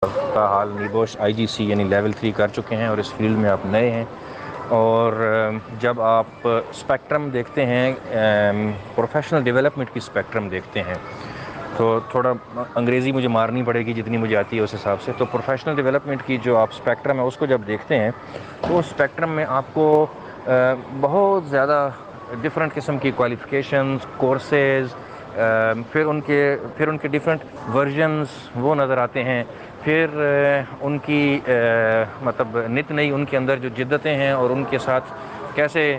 کا حال نیبوش IGC یعنی لیول 3 کر چکے ہیں اور اس فیلڈ میں آپ نئے ہیں، اور جب آپ اسپیکٹرم دیکھتے ہیں، پروفیشنل ڈیولپمنٹ کی اسپیکٹرم دیکھتے ہیں، تو تھوڑا انگریزی مجھے مارنی پڑے گی جتنی مجھے آتی ہے اس حساب سے، تو پروفیشنل ڈیولپمنٹ کی جو آپ اسپیکٹرم ہے اس کو جب دیکھتے ہیں تو اس اسپیکٹرم میں آپ کو بہت زیادہ ڈفرینٹ قسم کی کوالیفیکیشنز، کورسز، پھر ان کے ڈفرینٹ ورژنز وہ نظر آتے ہیں، پھر ان کی مطلب نت نئی ان کے اندر جو جدتیں ہیں اور ان کے ساتھ کیسے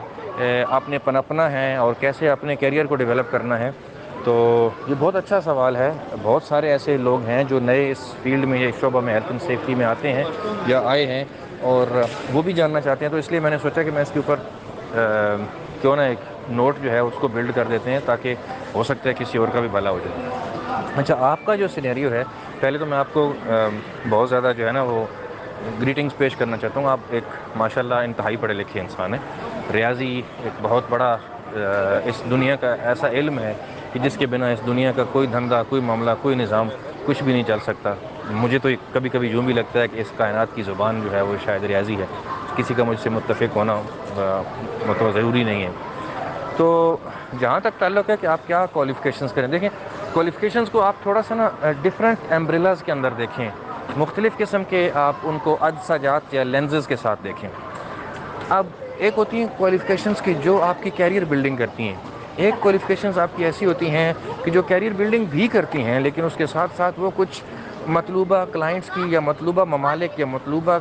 آپ نے پنپنا ہے اور کیسے اپنے کیریئر کو ڈیولپ کرنا ہے۔ تو یہ بہت اچھا سوال ہے۔ بہت سارے ایسے لوگ ہیں جو نئے اس فیلڈ میں یا شعبہ میں ہیلتھ اینڈ سیفٹی میں آتے ہیں یا آئے ہیں اور وہ بھی جاننا چاہتے ہیں، تو اس لیے میں نے سوچا کہ میں اس کے اوپر کیوں نہ ایک نوٹ جو ہے اس کو بلڈ کر دیتے ہیں، تاکہ ہو سکتا ہے کسی اور کا بھی بھلا ہو جائے۔ اچھا، آپ کا جو سینیریو ہے، پہلے تو میں آپ کو بہت زیادہ جو ہے نا وہ گریٹنگز پیش کرنا چاہتا ہوں۔ آپ ایک ماشاءاللہ انتہائی پڑھے لکھے انسان ہیں۔ ریاضی ایک بہت بڑا اس دنیا کا ایسا علم ہے کہ جس کے بنا اس دنیا کا کوئی دھندا، کوئی معاملہ، کوئی نظام، کچھ بھی نہیں چل سکتا۔ مجھے تو کبھی کبھی یوں بھی لگتا ہے کہ اس کائنات کی زبان جو ہے وہ شاید ریاضی ہے۔ کسی کا مجھ سے متفق ہونا مطلب ضروری نہیں ہے۔ تو جہاں تک تعلق ہے کہ آپ کیا کوالیفیکیشنز کریں، دیکھیں کوالیفیکیشنز کو آپ تھوڑا سا نا ڈفرینٹ امبریلاز کے اندر دیکھیں، مختلف قسم کے آپ ان کو عدسہ جات یا لینزز کے ساتھ دیکھیں۔ اب ایک ہوتی ہیں کوالیفیکیشنز کی جو آپ کی کیریئر بلڈنگ کرتی ہیں، ایک کوالیفیکیشنز آپ کی ایسی ہوتی ہیں کہ جو کیریئر بلڈنگ بھی کرتی ہیں، لیکن اس کے ساتھ ساتھ وہ کچھ مطلوبہ کلائنٹس کی یا مطلوبہ ممالک یا مطلوبہ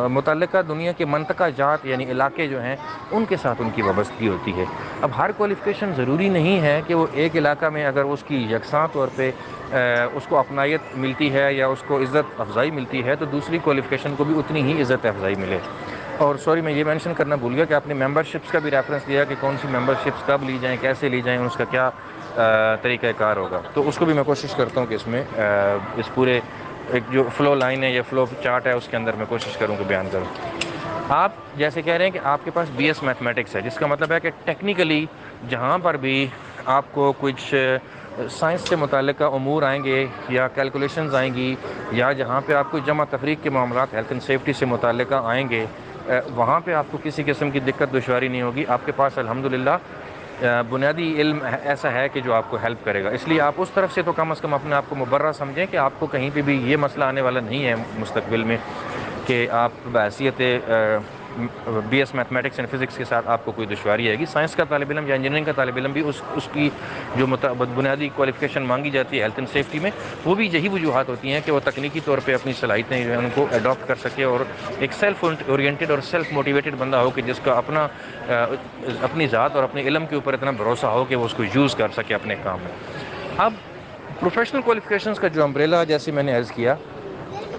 متعلقہ دنیا کے منطقہ جات یعنی علاقے جو ہیں ان کے ساتھ ان کی وابستگی ہوتی ہے۔ اب ہر کوالیفیکیشن ضروری نہیں ہے کہ وہ ایک علاقہ میں اگر اس کی یکساں طور پہ اس کو اپنائیت ملتی ہے یا اس کو عزت افزائی ملتی ہے، تو دوسری کوالیفیکیشن کو بھی اتنی ہی عزت افزائی ملے۔ اور سوری، میں یہ مینشن کرنا بھول گیا کہ آپ نے ممبرشپس کا بھی ریفرنس دیا کہ کون سی ممبرشپس کب لی جائیں، کیسے لی جائیں، اس کا کیا طریقہ کار ہوگا، تو اس کو بھی میں کوشش کرتا ہوں کہ اس میں اس پورے ایک جو فلو لائن ہے یا فلو چارٹ ہے اس کے اندر میں کوشش کروں کہ بیان کروں۔ آپ جیسے کہہ رہے ہیں کہ آپ کے پاس BS میتھمیٹکس ہے، جس کا مطلب ہے کہ ٹیکنیکلی جہاں پر بھی آپ کو کچھ سائنس سے متعلقہ امور آئیں گے یا کیلکولیشنز آئیں گی، یا جہاں پہ آپ کو جمع تفریق کے معاملات ہیلتھ اینڈ سیفٹی سے متعلقہ آئیں گے، وہاں پہ آپ کو کسی قسم کی دقت دشواری نہیں ہوگی۔ آپ کے پاس الحمدللہ بنیادی علم ایسا ہے کہ جو آپ کو ہیلپ کرے گا۔ اس لیے آپ اس طرف سے تو کم از کم اپنے آپ کو مبرہ سمجھیں کہ آپ کو کہیں پہ بھی یہ مسئلہ آنے والا نہیں ہے مستقبل میں کہ آپ بحیثیت BS میتھمیٹکس اینڈ فزکس کے ساتھ آپ کو کوئی دشواری آئے گی۔ سائنس کا طالب علم یا انجینئرنگ کا طالب علم بھی اس کی جو بنیادی کوالیفیکیشن مانگی جاتی ہے ہیلتھ اینڈ سیفٹی میں، وہ بھی یہی وجوہات ہوتی ہیں کہ وہ تکنیکی طور پہ اپنی صلاحیتیں جو ہیں ان کو اڈاپٹ کر سکے اور ایک سیلف اورینٹیڈ اور سیلف موٹیویٹڈ بندہ ہو کہ جس کا اپنی ذات اور اپنے علم کے اوپر اتنا بھروسہ ہو کہ وہ اس کو یوز کر سکے اپنے کام میں۔ اب پروفیشنل کوالیفیکیشنز کا جو امبریلا جیسے میں نے عرض کیا،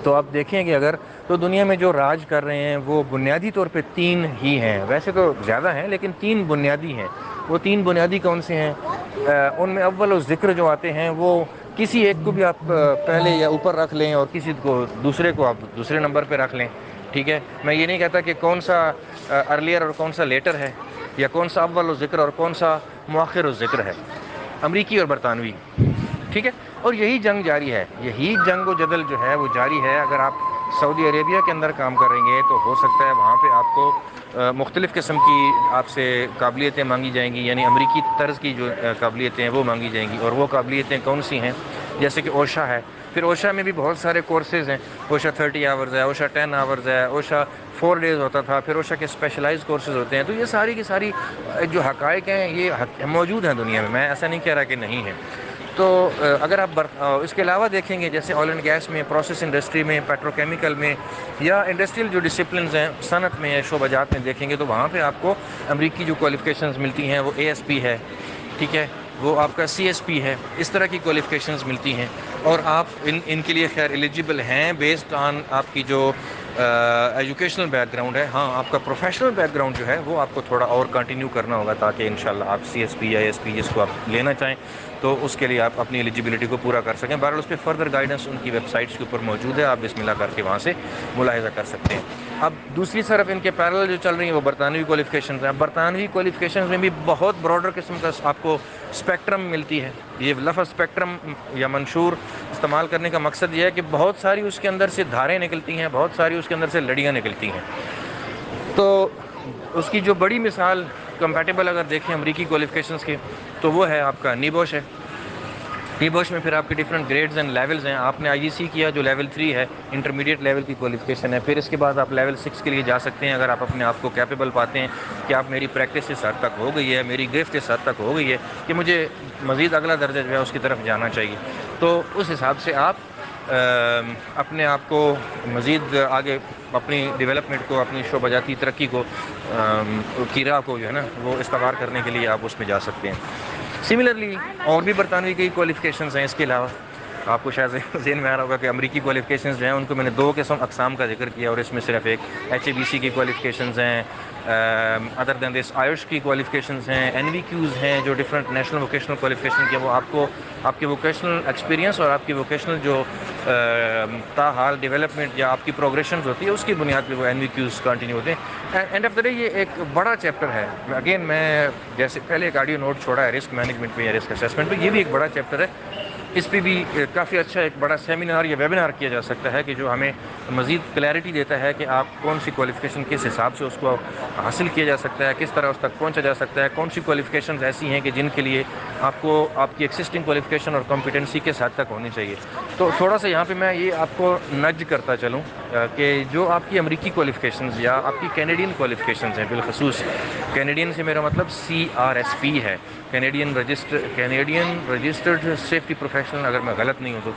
تو آپ دیکھیں کہ اگر تو دنیا میں جو راج کر رہے ہیں وہ بنیادی طور پہ 3 ہی ہیں، ویسے تو زیادہ ہیں لیکن 3 بنیادی ہیں۔ وہ 3 بنیادی کون سے ہیں؟ ان میں اول و ذکر جو آتے ہیں وہ کسی ایک کو بھی آپ پہلے یا اوپر رکھ لیں اور دوسرے کو آپ دوسرے نمبر پہ رکھ لیں، ٹھیک ہے۔ میں یہ نہیں کہتا کہ کون سا ارلیئر اور کون سا لیٹر ہے، یا کون سا اول و ذکر اور کون سا مؤخر و ذکر ہے، امریکی اور برطانوی، ٹھیک ہے۔ اور یہی جنگ جاری ہے، یہی جنگ و جدل جو ہے وہ جاری ہے۔ اگر آپ سعودی عربیہ کے اندر کام کریں گے تو ہو سکتا ہے وہاں پہ آپ کو مختلف قسم کی آپ سے قابلیتیں مانگی جائیں گی، یعنی امریکی طرز کی جو قابلیتیں ہیں وہ مانگی جائیں گی۔ اور وہ قابلیتیں کون سی ہیں؟ جیسے کہ اوشا ہے، پھر اوشا میں بھی بہت سارے کورسز ہیں۔ اوشا 30 آورز ہے، اوشا 10 آورز ہے، اوشا 4 ڈیز ہوتا تھا، پھر اوشا کے اسپیشلائز کورسز ہوتے ہیں۔ تو یہ ساری کی ساری جو حقائق ہیں یہ موجود ہیں دنیا میں ایسا نہیں کہہ رہا کہ نہیں ہے۔ تو اگر آپ اس کے علاوہ دیکھیں گے جیسے آئل اینڈ گیس میں، پروسیس انڈسٹری میں، پیٹروکیمیکل میں، یا انڈسٹریل جو ڈسپلنز ہیں صنعت میں یا شعبہ جات میں دیکھیں گے، تو وہاں پہ آپ کو امریکی جو کوالیفیکیشنز ملتی ہیں وہ ASP ہے، ٹھیک ہے، وہ آپ کا CSP ہے، اس طرح کی کوالیفیکیشنز ملتی ہیں۔ اور آپ ان کے لیے خیر ایلیجیبل ہیں بیسڈ آن آپ کی جو ایجوکیشنل بیک گراؤنڈ ہے۔ ہاں، آپ کا پروفیشنل بیک گراؤنڈ جو ہے وہ آپ کو تھوڑا اور کنٹینیو کرنا ہوگا، تاکہ انشاءاللہ آپ CSP یا ASP جس کو آپ لینا چاہیں تو اس کے لیے آپ اپنی ایلیجیبلٹی کو پورا کر سکیں. بہرحال اس پہ فردر گائیڈنس ان کی ویب سائٹس کے اوپر موجود ہے, آپ بسم اللہ کر کے وہاں سے ملاحظہ کر سکتے ہیں. اب دوسری طرف ان کے پیرل جو چل رہی ہیں وہ برطانوی کوالیفیکیشنز ہیں. برطانوی کوالیفیکیشنز میں بھی بہت براڈر قسم کا آپ کو اسپیکٹرم ملتی ہے. یہ لفظ اسپیکٹرم یا منشور استعمال کرنے کا مقصد یہ ہے کہ بہت ساری اس کے اندر سے دھاریں نکلتی ہیں, بہت ساری اس کے اندر سے لڑیاں نکلتی ہیں. تو اس کی جو بڑی مثال کمپیٹیبل اگر دیکھیں امریکی کوالیفیکیشنز کے تو وہ ہے آپ کا نیبوش ہے. نیبوش میں پھر آپ کے ڈفرینٹ گریڈز اینڈ لیولز ہیں. آپ نے آئی جی سی کیا جو لیول 3 ہے, انٹرمیڈیٹ لیول کی کوالیفیکیشن ہے. پھر اس کے بعد آپ لیول 6 کے لیے جا سکتے ہیں اگر آپ اپنے آپ کو کیپیبل پاتے ہیں کہ آپ میری پریکٹس اس حد تک ہو گئی ہے, میری گرفت اس حد تک ہو گئی ہے کہ مجھے مزید اگلا درجہ جو ہے اس کی طرف جانا چاہیے. تو اس حساب سے آپ اپنے آپ کو مزید آگے اپنی ڈیولپمنٹ کو, اپنی شعبہ جاتی ترقی کو کی راہ کو جو ہے نا وہ استوار کرنے کے لیے آپ اس میں جا سکتے ہیں. سملرلی اور بھی برطانوی کی کوالیفیکیشنز ہیں. اس کے علاوہ آپ کو شاید ذہن میں آ رہا ہوگا کہ امریکی کوالیفیکیشنز جو ہیں ان کو میں نے 2 اقسام کا ذکر کیا, اور اس میں صرف ایک ایچ اے بی سی کی کوالیفیکیشنز ہیں, ادر دین دس آئیوش کی کوالیفیکیشنز ہیں, این وی کیوز ہیں جو ڈفرینٹ نیشنل ووکیشنل کوالیفیکیشن کی, وہ آپ کو آپ کے ووکیشنل ایکسپیرینس اور آپ کی ووکیشنل جو تاحال ڈیولپمنٹ یا آپ کی پروگریشنز ہوتی ہے اس کی بنیاد پہ وہ این وی کیوز کنٹینیو ہوتے ہیں. اینڈ آف دا ڈے یہ ایک بڑا چیپٹر ہے. اگین میں جیسے پہلے ایک آڈیو نوٹ چھوڑا ہے رسک مینجمنٹ پہ یا رسک اسیسمنٹ پہ, یہ بھی ایک بڑا چیپٹر ہے. اس پہ بھی کافی اچھا ایک بڑا سیمینار یا ویبینار کیا جا سکتا ہے کہ جو ہمیں مزید کلیئرٹی دیتا ہے کہ آپ کون سی کوالیفیکیشن کس حساب سے اس کو حاصل کیا جا سکتا ہے, کس طرح اس تک پہنچا جا سکتا ہے, کون سی کوالیفیکیشنز ایسی ہیں کہ جن کے لیے آپ کو آپ کی ایکسسٹنگ کوالیفیکیشن اور کمپیٹنسی کس حد تک ہونی چاہیے. تو تھوڑا سا یہاں پہ میں یہ آپ کو نج کرتا چلوں کہ جو آپ کی امریکی کوالیفیکیشنز یا آپ کی کینیڈین کوالیفیکیشنز ہیں, بالخصوص کینیڈین سے میرا مطلب CRSP ہے, کینیڈین رجسٹرڈ سیفٹی پروفیشنل, اگر میں غلط نہیں ہوں تو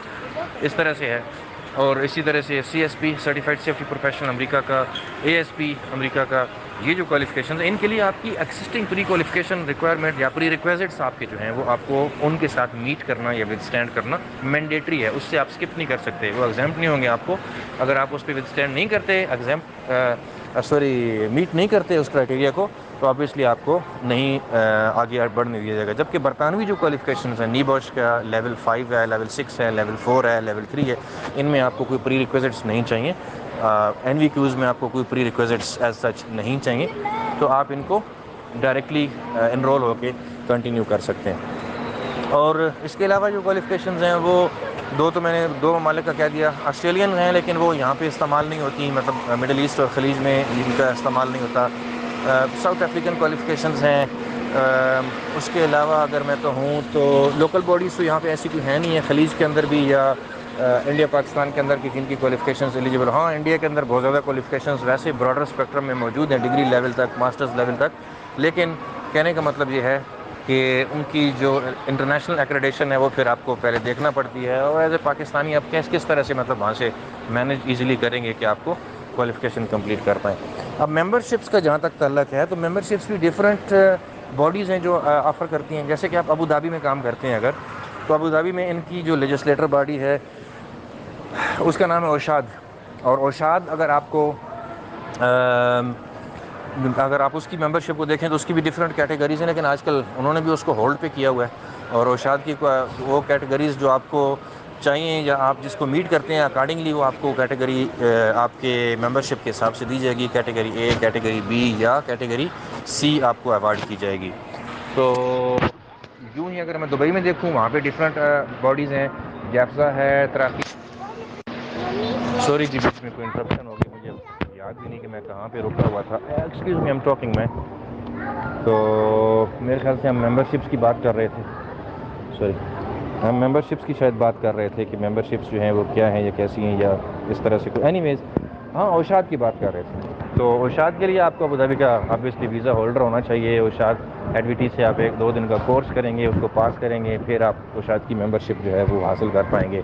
اس طرح سے ہے. اور اسی طرح سے CSP سرٹیفائڈ سیفٹی پروفیشنل امریکہ کا, ASP امریکہ کا, یہ جو کوالیفیکیشنز ہیں ان کے لیے آپ کی ایکسسٹنگ پری کوالیفیکیشن ریکوائرمنٹ یا پری ریکویزٹس آپ کے جو ہیں وہ آپ کو ان کے ساتھ میٹ کرنا یا ود اسٹینڈ کرنا مینڈیٹری ہے. اس سے آپ اسکپ نہیں کر سکتے, وہ ایگزامپٹ نہیں ہوں گے آپ کو. اگر آپ اس پہ ود اسٹینڈ نہیں کرتے, میٹ نہیں کرتے اس کرائٹیریا کو, تو آبویسلی آپ کو نہیں آگے بڑھنے دیا جائے گا. جبکہ برطانوی جو کوالیفیکیشنز ہیں, نیبوش کا لیول 5 ہے, لیول 6 ہے, لیول 4 ہے, لیول 3 ہے, ان میں آپ کو کوئی پری ریکویزٹس نہیں چاہیے. این وی کیوز میں آپ کو کوئی پری ریکویزٹس ایز سچ نہیں چاہیے, تو آپ ان کو ڈائریکٹلی انرول ہو کے کنٹینیو کر سکتے ہیں. اور اس کے علاوہ جو کوالیفیکیشنز ہیں وہ تو میں نے 2 ممالک کا کہہ دیا. آسٹریلین ہیں لیکن وہ یہاں پہ استعمال نہیں ہوتی, مطلب مڈل ایسٹ اور خلیج میں ان کا استعمال نہیں ہوتا. ساؤتھ افریقن کوالیفیکیشنز ہیں. اس کے علاوہ اگر میں کہوں تو لوکل باڈیز تو یہاں پہ ایسی کوئی ہے نہیں ہے خلیج کے اندر بھی یا انڈیا پاکستان کے اندر کی جن کی کوالیفیکیشنز ایلیجیبل. ہاں انڈیا کے اندر بہت زیادہ کوالیفیکیشنز ویسے براڈر اسپیکٹرم میں موجود ہیں, ڈگری لیول تک, ماسٹرز لیول تک, لیکن کہنے کا مطلب یہ ہے کہ ان کی جو انٹرنیشنل ایکریڈیشن ہے وہ پھر آپ کو پہلے دیکھنا پڑتی ہے, اور ایز اے پاکستانی آپ کس طرح سے مطلب وہاں سے مینیج ایزیلی کریں گے کہ آپ کو کوالیفیکیشن کمپلیٹ کر پائیں. اب ممبرشپس کا جہاں تک تعلق ہے تو ممبرشپس بھی ڈفرینٹ باڈیز ہیں جو آفر کرتی ہیں. جیسے کہ آپ ابو دھابی میں کام کرتے ہیں اگر, تو ابو دھابی میں ان کی جو لیجسلیٹر باڈی ہے اس کا نام ہے اوشاد. اور اوشاد اگر آپ اس کی ممبرشپ کو دیکھیں تو اس کی بھی ڈفرینٹ کیٹیگریز ہیں, لیکن آج کل انہوں نے بھی اس کو ہولڈ پہ کیا ہوا ہے. اور اوشاد کی وہ کیٹیگریز جو آپ کو چاہیے یا آپ جس کو میٹ کرتے ہیں اکارڈنگلی وہ آپ کو کیٹیگری آپ کے ممبرشپ کے حساب سے دی جائے گی. کیٹیگری A, کیٹیگری B یا کیٹیگری C آپ کو ایوارڈ کی جائے گی. تو یوں ہی اگر میں دبئی میں دیکھوں وہاں پہ ڈفرینٹ باڈیز ہیں. جیفزا ہے, سوری جی بیچ میں کوئی انٹرپشن ہوگی, مجھے یاد بھی نہیں کہ میں کہاں پہ رکا ہوا تھا. ایکسکیوز می, ایم ٹاکنگ میں. تو میرے خیال سے ہم ممبرشپس کی بات کر رہے تھے, سوری ہم ممبرشپس کی شاید بات کر رہے تھے کہ ممبرشپس جو ہیں وہ کیا ہیں یا کیسی ہیں یا اس طرح سے کوئی. اینی ویز ہاں اوشاد کی بات کر رہے تھے. تو اوشاد کے لیے آپ کو ابو دھابی کا آبویسلی ویزا ہولڈر ہونا چاہیے. اوشاد ایڈویٹی سے آپ 1-2 دن کا کورس کریں گے, اس کو پاس کریں گے, پھر آپ اوشاد کی ممبرشپ جو ہے وہ حاصل کر پائیں گے.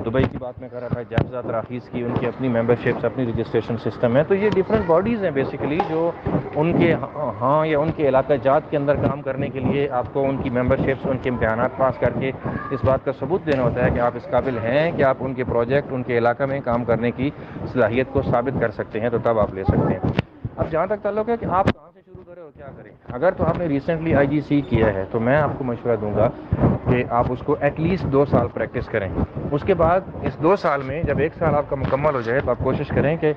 دبئی کی بات میں کر رہا تھا, جیفزا تراخیص کی ان کی اپنی ممبرشپس, اپنی رجسٹریشن سسٹم ہے. تو یہ ڈفرینٹ باڈیز ہیں بیسیکلی جو ان کے ہاں یا ان کے علاقہ جات کے اندر کام کرنے کے لیے آپ کو ان کی ممبرشپس, ان کے امتحانات پاس کر کے اس بات کا ثبوت دینا ہوتا ہے کہ آپ اس قابل ہیں کہ آپ ان کے پروجیکٹ, ان کے علاقہ میں کام کرنے کی صلاحیت کو ثابت کر سکتے ہیں, تو تب آپ لے سکتے ہیں. اب جہاں تک تعلق ہے کہ آپ کہاں سے شروع کیا کریں؟ اگر تو آپ نے ریسنٹلی آئی جی سی کیا ہے تو میں آپ کو مشورہ دوں گا کہ آپ اس کو ایٹ لیسٹ 2 سال پریکٹس کریں. اس کے بعد اس 2 سال میں جب 1 سال آپ کا مکمل ہو جائے تو آپ کوشش کریں کہ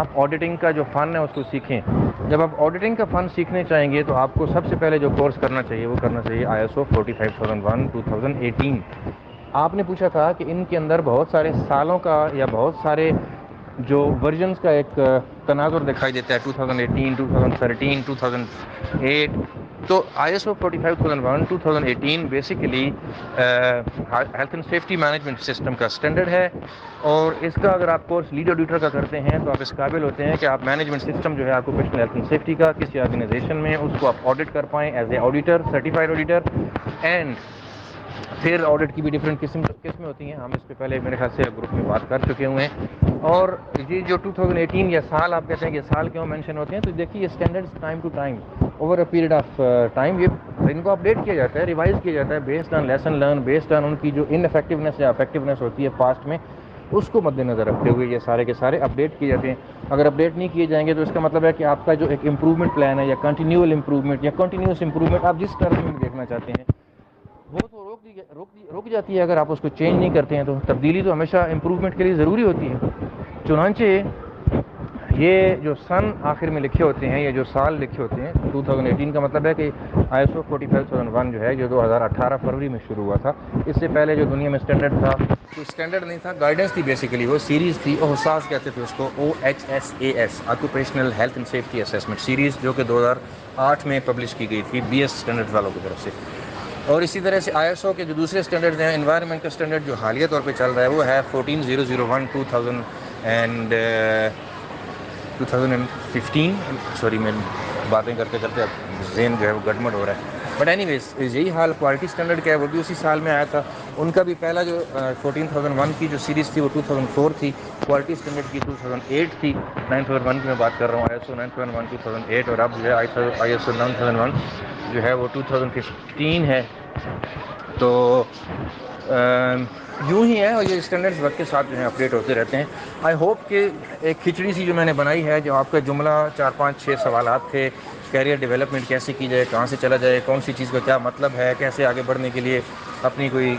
آپ آڈیٹنگ کا جو فن ہے اس کو سیکھیں. جب آپ آڈیٹنگ کا فن سیکھنے چاہیں گے تو آپ کو سب سے پہلے جو کورس کرنا چاہیے وہ کرنا چاہیے ISO 45001 2018. آپ نے پوچھا تھا کہ ان کے اندر بہت سارے سالوں کا یا بہت سارے جو ورژنز کا ایک تناظر دکھائی دیتا ہے 2018 2013 2008. تو ISO 45001 2018 basically health and safety management system کا اسٹینڈرڈ ہے, اور اس کا اگر آپ کورس لیڈ آڈیٹر کا کرتے ہیں تو آپ اس قابل ہوتے ہیں کہ آپ مینجمنٹ سسٹم جو ہے آکوپیشنل ہیلتھ اینڈ سیفٹی کا کسی آرگنائزیشن میں اس کو آپ آڈٹ کر پائیں as a auditor, certified auditor. And پھر آڈٹ کی بھی ڈفرینٹ قسمیں ہوتی ہیں, ہم اس پہ پہلے میرے خیال سے گروپ میں بات کر چکے ہوئے ہیں. اور یہ جو 2018 یا سال آپ کہتے ہیں کہ سال کیوں مینشن ہوتے ہیں, تو دیکھیے یہ standards time to time over a period of time یہ ان کو اپڈیٹ کیا جاتا ہے, ریوائز کیا جاتا ہے based on lesson learn, based on ان کی جو ان افیکٹونیس یا افیکٹونیس ہوتی ہے پاسٹ میں, اس کو مد نظر رکھتے ہوئے یہ سارے کے سارے اپڈیٹ کیے جاتے ہیں. اگر اپڈیٹ نہیں کیے جائیں گے تو اس کا مطلب ہے کہ آپ کا جو ایک امپروومنٹ پلان ہے یا کنٹینیول امپروومنٹ یا کنٹینیوس امپروومنٹ آپ جس ٹرم میں دیکھنا چاہتے ہیں وہ تو رک جاتی ہے اگر آپ اس کو چینج نہیں کرتے ہیں. تو تبدیلی تو ہمیشہ امپروومنٹ کے لیے ضروری ہوتی ہے. چنانچہ یہ جو سن آخر میں لکھے ہوتے ہیں, یہ جو سال لکھے ہوتے ہیں 2018 کا مطلب ہے کہ ISO 45001 جو ہے جو 2018 فروری میں شروع ہوا تھا. اس سے پہلے جو دنیا میں اسٹینڈرڈ تھا تو اسٹینڈرڈ نہیں تھا, گائیڈنس تھی بیسیکلی, وہ سیریز تھی, OHSAS کہتے تھے اس کو, OHSAS occupational health and safety assessment series, جو کہ 2008 میں پبلش کی گئی تھی BS اسٹینڈرڈ والوں کی طرف سے. اور اسی طرح سے ISO کے جو دوسرے اسٹینڈرڈ ہیں, انوائرمنٹ کا اسٹینڈرڈ جو حالیہ طور پہ چل رہا ہے وہ ہے 14001 2015. سوری میں باتیں کرتے کرتے اب ذہن جو ہے وہ گڈمڈ ہو رہا ہے. بٹ اینی ویز یہی حال کوالٹی اسٹینڈرڈ کا ہے, وہ بھی اسی سال میں آیا تھا. ان کا بھی پہلا جو 14001 کی جو سیریز تھی وہ 2004 تھی, کوالٹی اسٹینڈرڈ کی 2008 تھی. 9001 کی میں بات کر رہا ہوں, ISO 9001 2008, اور اب جو ہے ISO 9001 جو ہے وہ 2015 ہے. تو یوں ہی ہے, اور یہ اسٹینڈرڈز وقت کے ساتھ جو ہیں اپڈیٹ ہوتے رہتے ہیں. آئی ہوپ کہ ایک کھچڑی سی جو میں نے بنائی ہے, جو آپ کا جملہ 4 5 6 سوالات تھے, کیریئر ڈیولپمنٹ کیسے کی جائے, کہاں سے چلا جائے, کون سی چیز کا کیا مطلب ہے, کیسے آگے بڑھنے کے لیے اپنی کوئی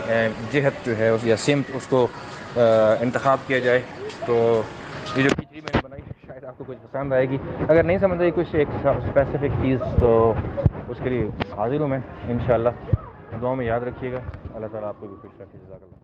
جہت جو ہے یا سمت اس کو انتخاب کیا جائے. تو یہ جو کھچڑی میں نے بنائی شاید آپ کو کچھ پسند آئے گی. اگر نہیں سمجھ آئی کچھ ایک اسپیسیفک چیز تو اس کے لیے حاضر ہوں میں انشاءاللہ. دعاؤں میں یاد رکھیے گا. اللہ تعالیٰ آپ کو بھی خوش رکھے. جزاک اللہ.